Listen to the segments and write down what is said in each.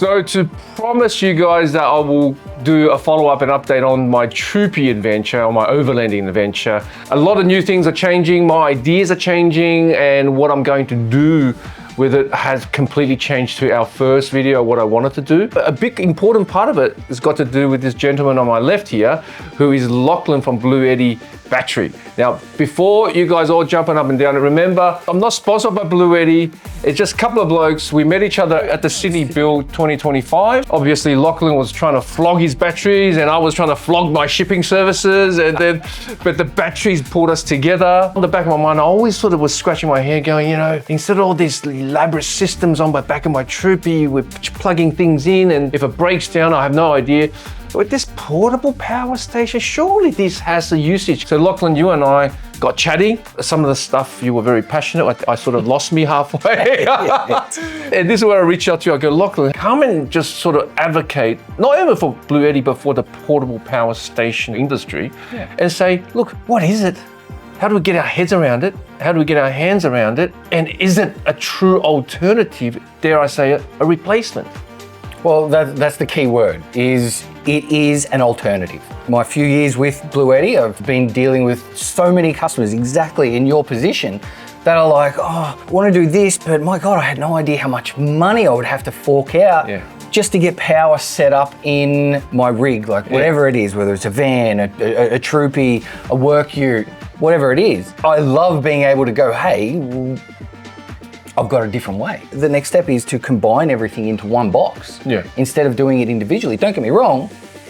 So to promise you guys that I will do a follow-up and update on my Troopy adventure, or my Overlanding adventure. A lot of new things are changing, my ideas are changing, and what I'm going to do with it has completely changed to our first video, what I wanted to do. A big important part of it has got to do with this gentleman on my left here, who is Lachlan from Bluetti Battery. Now, before you guys all jumping up and down, remember, I'm not sponsored by Bluetti. It's just a couple of blokes. We met each other at the Sydney Build 2025. Obviously, Lachlan was trying to flog his batteries and I was trying to flog my shipping services. But the batteries pulled us together. On the back of my mind, I always sort of was scratching my head going, you know, instead of all these elaborate systems on my back of my Troopy, we're plugging things in, and if it breaks down, I have no idea. With this portable power station, surely this has a usage. So Lachlan, you and I got chatting. Some of the stuff you were very passionate. I sort of lost me halfway. And this is where I reach out to you. I go, Lachlan, come and just sort of advocate, not even for Bluetti, but for the portable power station industry, and say, look, what is it? How do we get our heads around it? How do we get our hands around it? And is it a true alternative, dare I say it, a replacement? Well, that's the key word, is it is an alternative. My few years with Bluetti, I've been dealing with so many customers exactly in your position that are like, oh, I want to do this, but my God, I had no idea how much money I would have to fork out just to get power set up in my rig, like whatever it is, whether it's a van, a Troopy, a work ute, whatever it is. I love being able to go, hey, I've got a different way. The next step is to combine everything into one box instead of doing it individually. Don't get me wrong,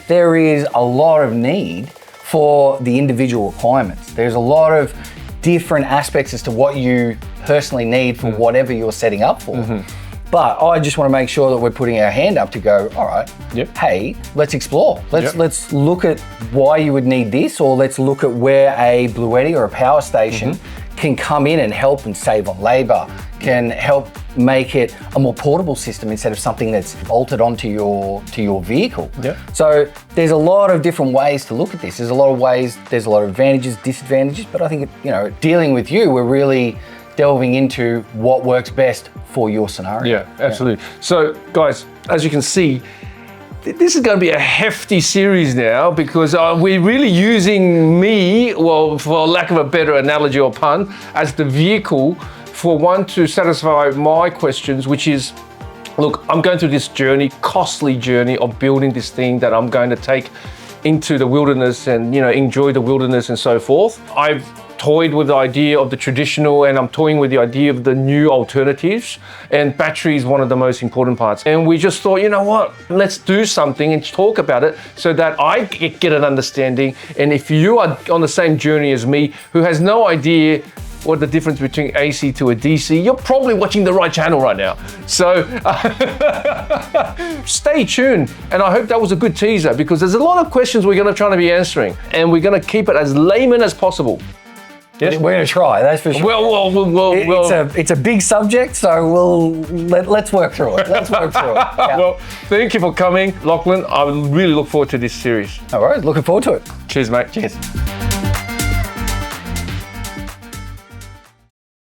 there is a lot of need for the individual requirements. There's a lot of different aspects as to what you personally need for whatever you're setting up for. But I just want to make sure that we're putting our hand up to go, all right, hey, let's explore. Let's look at why you would need this, or let's look at where a Bluetti or a power station can come in and help and save on labor, can help make it a more portable system instead of something that's bolted onto your vehicle. So there's a lot of different ways to look at this. There's a lot of ways, there's a lot of advantages, disadvantages, but I think, you know, dealing with you, we're really delving into what works best for your scenario. Yeah, absolutely. So guys, as you can see, this is going to be a hefty series now, because we're really using me, well, for lack of a better analogy or pun, as the vehicle for one to satisfy my questions, which is, look, I'm going through this journey, costly journey of building this thing that I'm going to take into the wilderness and, you know, enjoy the wilderness and so forth. I've toyed with the idea of the traditional, and I'm toying with the idea of the new alternatives, and battery is one of the most important parts. And we just thought, you know what, let's do something and talk about it so that I get an understanding. And if you are on the same journey as me, who has no idea what the difference between AC to a DC, you're probably watching the right channel right now. So stay tuned. And I hope that was a good teaser, because there's a lot of questions we're gonna try to be answering, and we're gonna keep it as layman as possible. Yes? We're going to try, that's for sure. It's a big subject, so let's work through it. Let's work through it. Yeah. Well, thank you for coming, Lachlan. I really look forward to this series. All right, looking forward to it. Cheers, mate. Cheers.